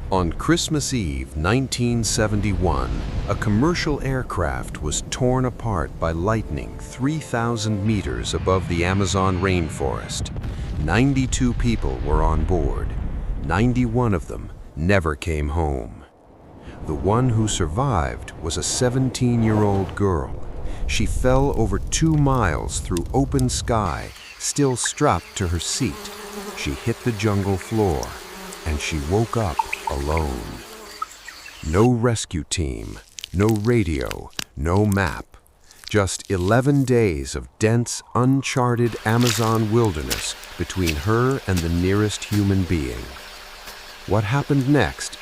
On Christmas Eve 1971, a commercial aircraft was torn apart by lightning 3,000 meters above the Amazon rainforest. 92 people were on board. 91 of them never came home. The one who survived was a 17-year-old girl. She fell over 2 miles through open sky, still strapped to her seat. She hit the jungle floor, and she woke up alone. No rescue team, no radio, no map. Just 11 days of dense, uncharted Amazon wilderness between her and the nearest human being. What happened next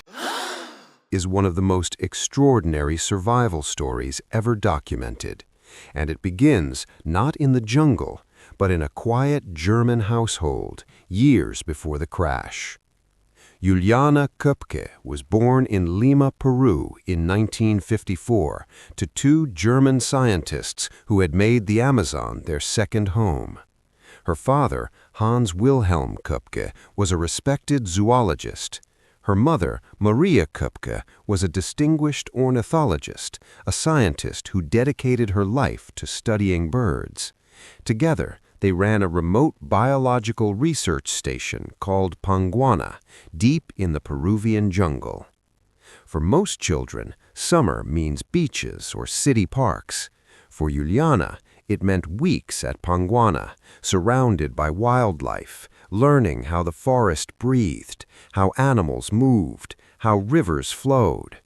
is one of the most extraordinary survival stories ever documented, and it begins not in the jungle, but in a quiet German household years before the crash. Juliane Koepcke was born in Lima, Peru in 1954 to 2 German scientists who had made the Amazon their second home. Her father, Hans Wilhelm Koepcke, was a respected zoologist. Her mother, Maria Koepcke, was a distinguished ornithologist, a scientist who dedicated her life to studying birds. Together, they ran a remote biological research station called Panguana, deep in the Peruvian jungle. For most children, summer means beaches or city parks. For Juliane, it meant weeks at Panguana, surrounded by wildlife, learning how the forest breathed, how animals moved, how rivers flowed.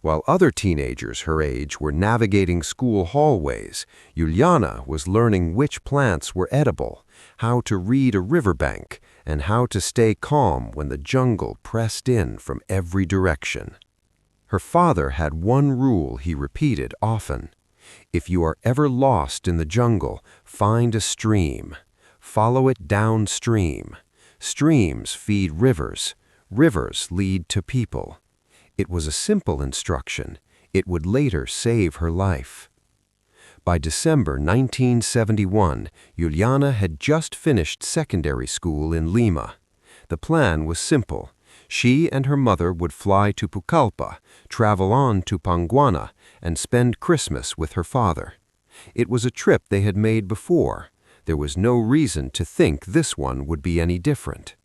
While other teenagers her age were navigating school hallways, Juliane was learning which plants were edible, how to read a riverbank, and how to stay calm when the jungle pressed in from every direction. Her father had one rule he repeated often: if you are ever lost in the jungle, find a stream. Follow it downstream. Streams feed rivers. Rivers lead to people. It was a simple instruction. It would later save her life. By December 1971, Juliane had just finished secondary school in Lima. The plan was simple. She and her mother would fly to Pucallpa, travel on to Panguana, and spend Christmas with her father. It was a trip they had made before. There was no reason to think this one would be any different.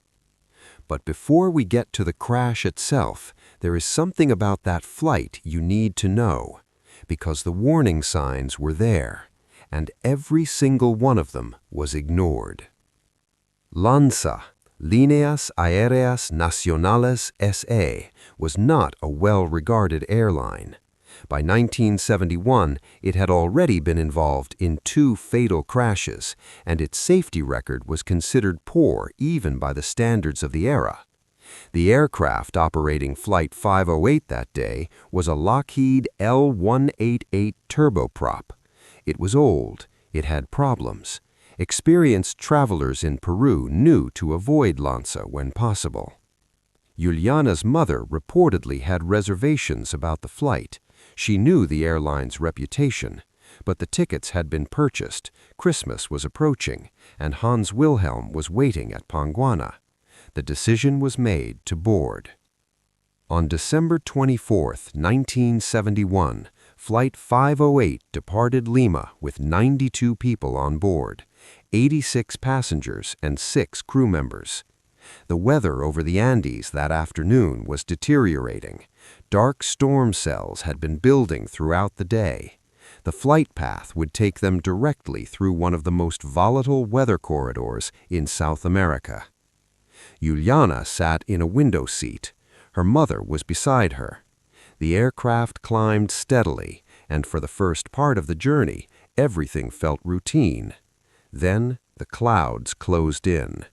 But before we get to the crash itself, there is something about that flight you need to know, because the warning signs were there, and every single one of them was ignored. LANSA, Líneas Aéreas Nacionales S.A., was not a well-regarded airline. By 1971, it had already been involved in 2 fatal crashes, and its safety record was considered poor even by the standards of the era. The aircraft operating Flight 508 that day was a Lockheed L-188 turboprop. It was old. It had problems. Experienced travelers in Peru knew to avoid LANSA when possible. Juliane's mother reportedly had reservations about the flight. She knew the airline's reputation, but the tickets had been purchased, Christmas was approaching, and Hans Wilhelm was waiting at Panguana. The decision was made to board. On December 24, 1971, Flight 508 departed Lima with 92 people on board, 86 passengers and 6 crew members. The weather over the Andes that afternoon was deteriorating. Dark storm cells had been building throughout the day. The flight path would take them directly through one of the most volatile weather corridors in South America. Juliane sat in a window seat. Her mother was beside her. The aircraft climbed steadily, and for the first part of the journey, everything felt routine. Then the clouds closed in.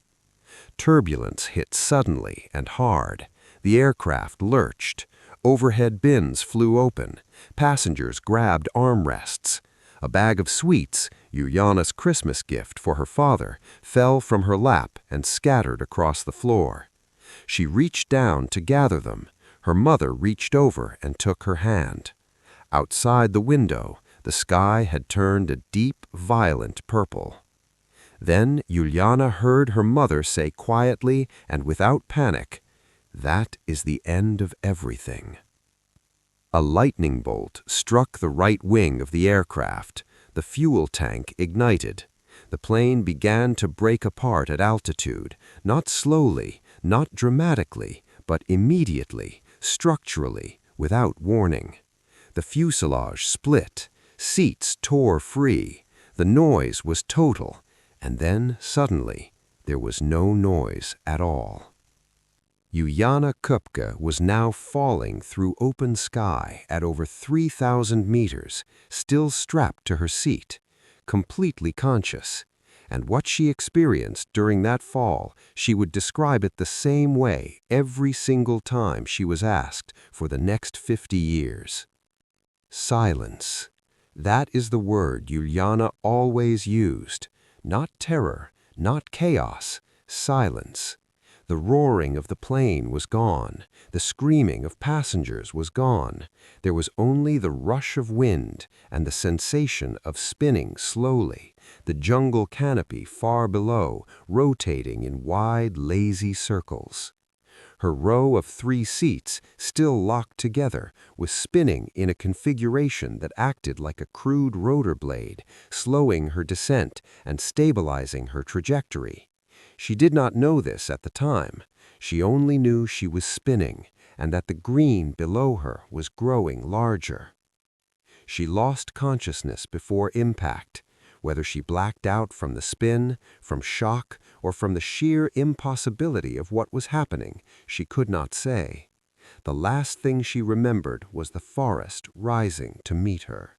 Turbulence hit suddenly and hard. The aircraft lurched. Overhead bins flew open. Passengers grabbed armrests. A bag of sweets, Juliane's Christmas gift for her father, fell from her lap and scattered across the floor. She reached down to gather them. Her mother reached over and took her hand. Outside the window, the sky had turned a deep, violent purple. Then Juliane heard her mother say quietly and without panic, That is the end of everything. A lightning bolt struck the right wing of the aircraft. The fuel tank ignited. The plane began to break apart at altitude, not slowly, not dramatically, but immediately, structurally, without warning. The fuselage split, seats tore free, the noise was total, and then, suddenly, there was no noise at all. Juliane Koepcke was now falling through open sky at over 3,000 meters, still strapped to her seat, completely conscious. And what she experienced during that fall, she would describe it the same way every single time she was asked for the next 50 years. Silence. That is the word Juliane always used. Not terror, not chaos, silence. The roaring of the plane was gone. The screaming of passengers was gone. There was only the rush of wind and the sensation of spinning slowly, the jungle canopy far below, rotating in wide, lazy circles. Her row of 3 seats, still locked together, was spinning in a configuration that acted like a crude rotor blade, slowing her descent and stabilizing her trajectory. She did not know this at the time. She only knew she was spinning, and that the green below her was growing larger. She lost consciousness before impact. Whether she blacked out from the spin, from shock, or from the sheer impossibility of what was happening, she could not say. The last thing she remembered was the forest rising to meet her.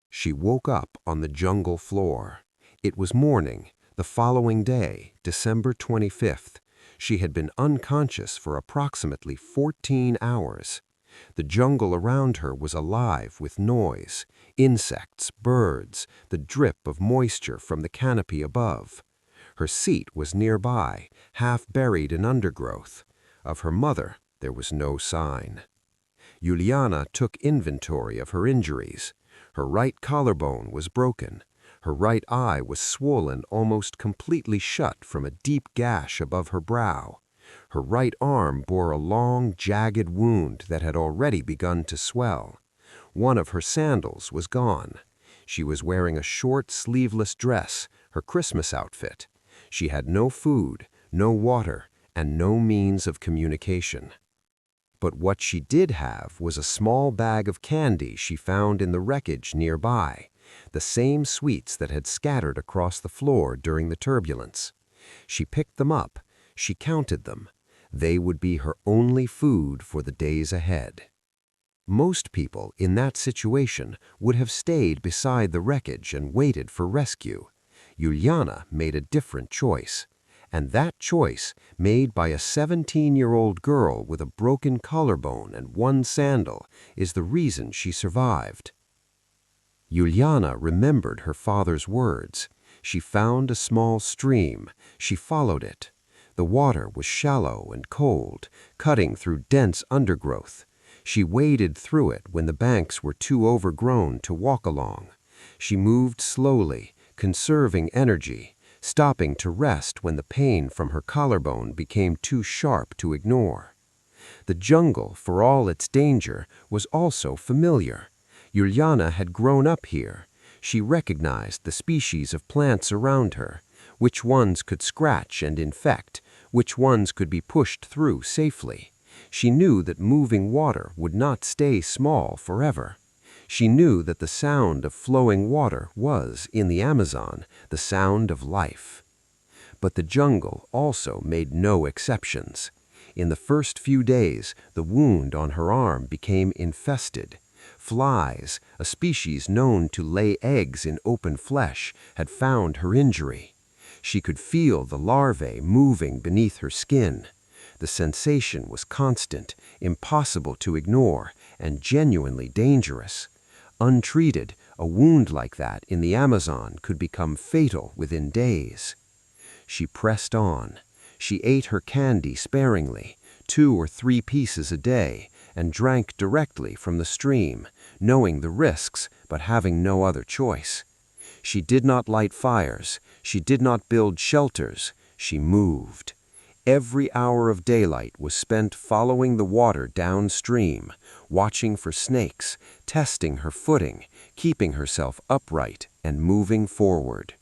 She woke up on the jungle floor. It was morning, the following day, December 25th. She had been unconscious for approximately 14 hours. The jungle around her was alive with noise, insects, birds, the drip of moisture from the canopy above. Her seat was nearby, half buried in undergrowth. Of her mother, there was no sign. Juliane took inventory of her injuries. Her right collarbone was broken. Her right eye was swollen almost completely shut from a deep gash above her brow. Her right arm bore a long, jagged wound that had already begun to swell. One of her sandals was gone. She was wearing a short, sleeveless dress, her Christmas outfit. She had no food, no water, and no means of communication. But what she did have was a small bag of candy she found in the wreckage nearby, the same sweets that had scattered across the floor during the turbulence. She picked them up. She counted them. They would be her only food for the days ahead. Most people in that situation would have stayed beside the wreckage and waited for rescue. Juliane made a different choice. And that choice, made by a 17-year-old girl with a broken collarbone and one sandal, is the reason she survived. Juliane remembered her father's words. She found a small stream. She followed it. The water was shallow and cold, cutting through dense undergrowth. She waded through it when the banks were too overgrown to walk along. She moved slowly, conserving energy, stopping to rest when the pain from her collarbone became too sharp to ignore. The jungle, for all its danger, was also familiar. Juliane had grown up here. She recognized the species of plants around her, which ones could scratch and infect, which ones could be pushed through safely. She knew that moving water would not stay small forever. She knew that the sound of flowing water was, in the Amazon, the sound of life. But the jungle also made no exceptions. In the first few days, the wound on her arm became infested. Flies, a species known to lay eggs in open flesh, had found her injury. She could feel the larvae moving beneath her skin. The sensation was constant, impossible to ignore, and genuinely dangerous. Untreated, a wound like that in the Amazon could become fatal within days. She pressed on. She ate her candy sparingly, 2 or 3 pieces a day, and drank directly from the stream, knowing the risks but having no other choice. She did not light fires. She did not build shelters. She moved. Every hour of daylight was spent following the water downstream, watching for snakes, testing her footing, keeping herself upright, and moving forward.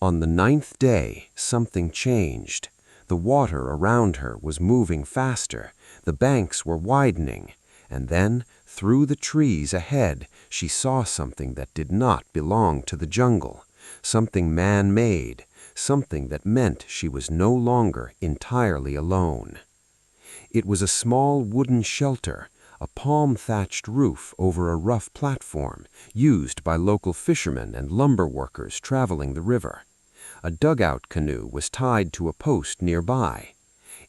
On the 9th day, something changed. The water around her was moving faster, the banks were widening, and then, through the trees ahead, she saw something that did not belong to the jungle, something man-made, something that meant she was no longer entirely alone. It was a small wooden shelter, a palm-thatched roof over a rough platform, used by local fishermen and lumber workers traveling the river. A dugout canoe was tied to a post nearby.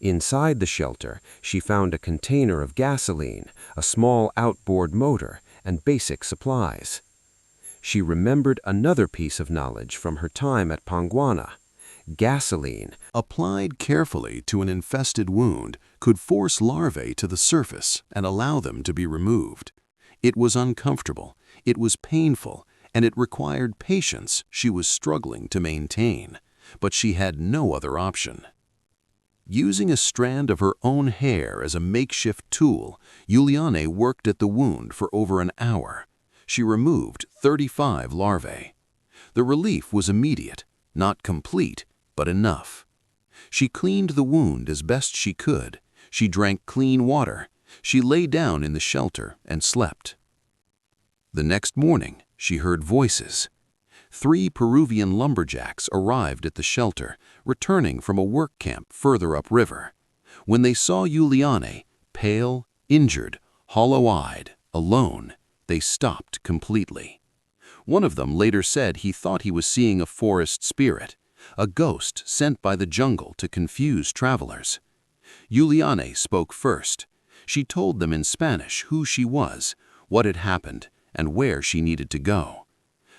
Inside the shelter, she found a container of gasoline, a small outboard motor, and basic supplies. She remembered another piece of knowledge from her time at Panguana. Gasoline, applied carefully to an infested wound, could force larvae to the surface and allow them to be removed. It was uncomfortable, it was painful, and it required patience she was struggling to maintain, but she had no other option. Using a strand of her own hair as a makeshift tool, Juliane worked at the wound for over an hour. She removed 35 larvae. The relief was immediate, not complete, but enough. She cleaned the wound as best she could. She drank clean water. She lay down in the shelter and slept. The next morning, she heard voices. 3 Peruvian lumberjacks arrived at the shelter, returning from a work camp further upriver. When they saw Juliane, pale, injured, hollow-eyed, alone, they stopped completely. One of them later said he thought he was seeing a forest spirit, a ghost sent by the jungle to confuse travelers. Juliane spoke first. She told them in Spanish who she was, what had happened, and where she needed to go.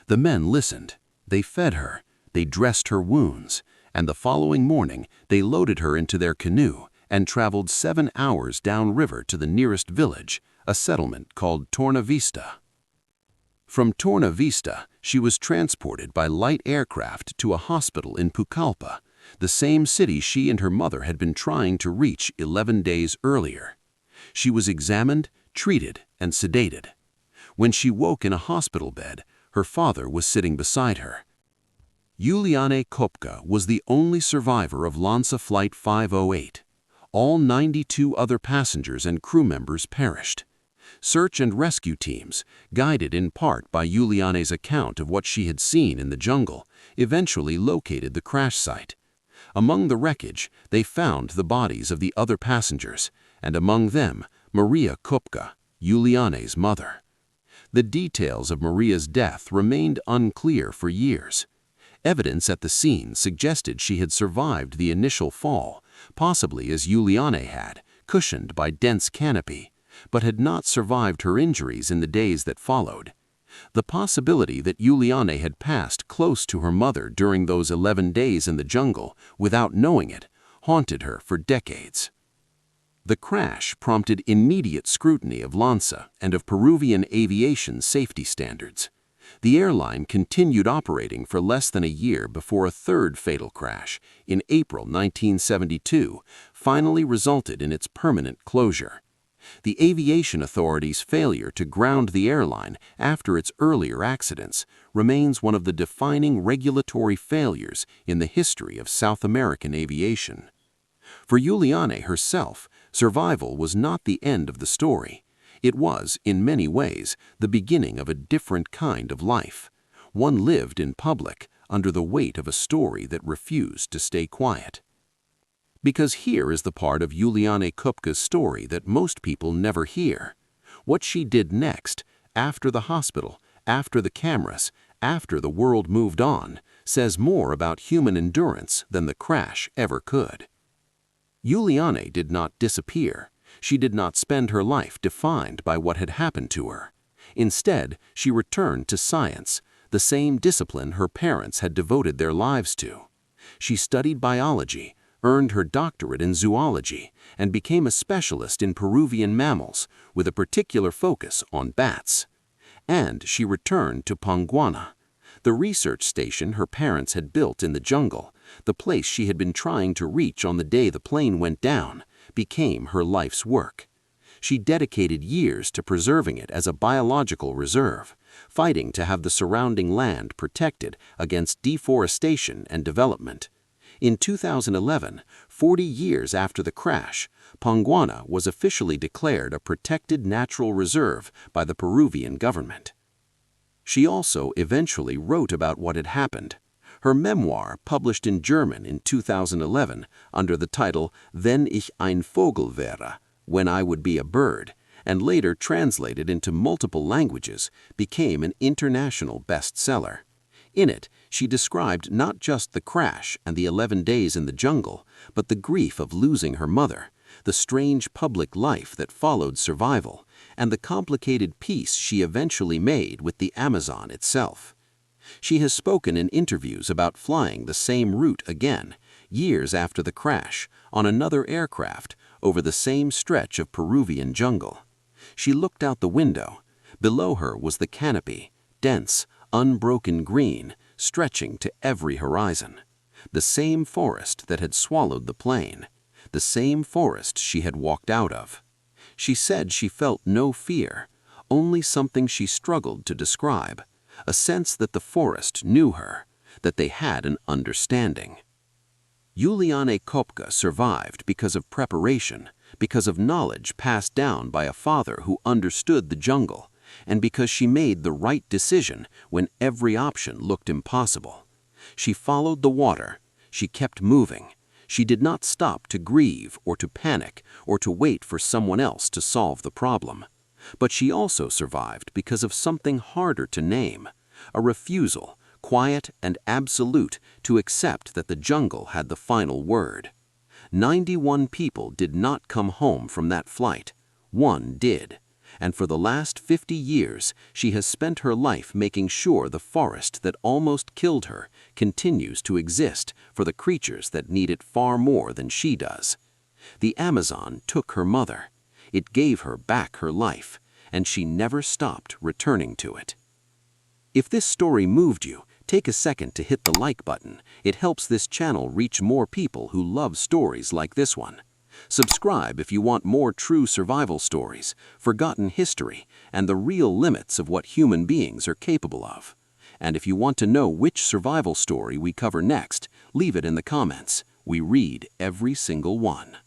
The men listened. They fed her, they dressed her wounds, and the following morning they loaded her into their canoe and traveled 7 hours downriver to the nearest village, a settlement called Torna Vista. From Torna Vista, she was transported by light aircraft to a hospital in Pucallpa, the same city she and her mother had been trying to reach 11 days earlier. She was examined, treated, and sedated. When she woke in a hospital bed, her father was sitting beside her. Juliane Koepcke was the only survivor of LANSA Flight 508. All 92 other passengers and crew members perished. Search and rescue teams, guided in part by Juliane's account of what she had seen in the jungle, eventually located the crash site. Among the wreckage, they found the bodies of the other passengers, and among them, Maria Koepcke, Juliane's mother. The details of Maria's death remained unclear for years. Evidence at the scene suggested she had survived the initial fall, possibly as Juliane had, cushioned by dense canopy, but had not survived her injuries in the days that followed. The possibility that Juliane had passed close to her mother during those 11 days in the jungle without knowing it haunted her for decades. The crash prompted immediate scrutiny of LANSA and of Peruvian aviation safety standards. The airline continued operating for less than a year before a third fatal crash, in April 1972, finally resulted in its permanent closure. The aviation authorities' failure to ground the airline after its earlier accidents remains one of the defining regulatory failures in the history of South American aviation. For Juliane herself, survival was not the end of the story. It was, in many ways, the beginning of a different kind of life. One lived in public, under the weight of a story that refused to stay quiet. Because here is the part of Juliane Koepcke's story that most people never hear. What she did next, after the hospital, after the cameras, after the world moved on, says more about human endurance than the crash ever could. Juliane did not disappear. She did not spend her life defined by what had happened to her. Instead, she returned to science, the same discipline her parents had devoted their lives to. She studied biology, earned her doctorate in zoology, and became a specialist in Peruvian mammals, with a particular focus on bats. And she returned to Panguana, the research station her parents had built in the jungle, The place she had been trying to reach on the day the plane went down became her life's work. She dedicated years to preserving it as a biological reserve, fighting to have the surrounding land protected against deforestation and development. In 2011, 40 years after the crash, Panguana was officially declared a protected natural reserve by the Peruvian government. She also eventually wrote about what had happened. Her memoir, published in German in 2011 under the title Wenn ich ein Vogel wäre, When I Would Be a Bird, and later translated into multiple languages, became an international bestseller. In it, she described not just the crash and the 11 days in the jungle, but the grief of losing her mother, the strange public life that followed survival, and the complicated peace she eventually made with the Amazon itself. She has spoken in interviews about flying the same route again, years after the crash, on another aircraft, over the same stretch of Peruvian jungle. She looked out the window. Below her was the canopy, dense, unbroken green, stretching to every horizon. The same forest that had swallowed the plane. The same forest she had walked out of. She said she felt no fear, only something she struggled to describe, a sense that the forest knew her, that they had an understanding. Juliane Koepcke survived because of preparation, because of knowledge passed down by a father who understood the jungle, and because she made the right decision when every option looked impossible. She followed the water. She kept moving. She did not stop to grieve or to panic or to wait for someone else to solve the problem. But she also survived because of something harder to name, a refusal, quiet and absolute, to accept that the jungle had the final word. 91 people did not come home from that flight. One did. And for the last 50 years, she has spent her life making sure the forest that almost killed her continues to exist for the creatures that need it far more than she does. The Amazon took her mother. It gave her back her life, and she never stopped returning to it. If this story moved you, take a second to hit the like button. It helps this channel reach more people who love stories like this one. Subscribe if you want more true survival stories, forgotten history, and the real limits of what human beings are capable of. And if you want to know which survival story we cover next, leave it in the comments. We read every single one.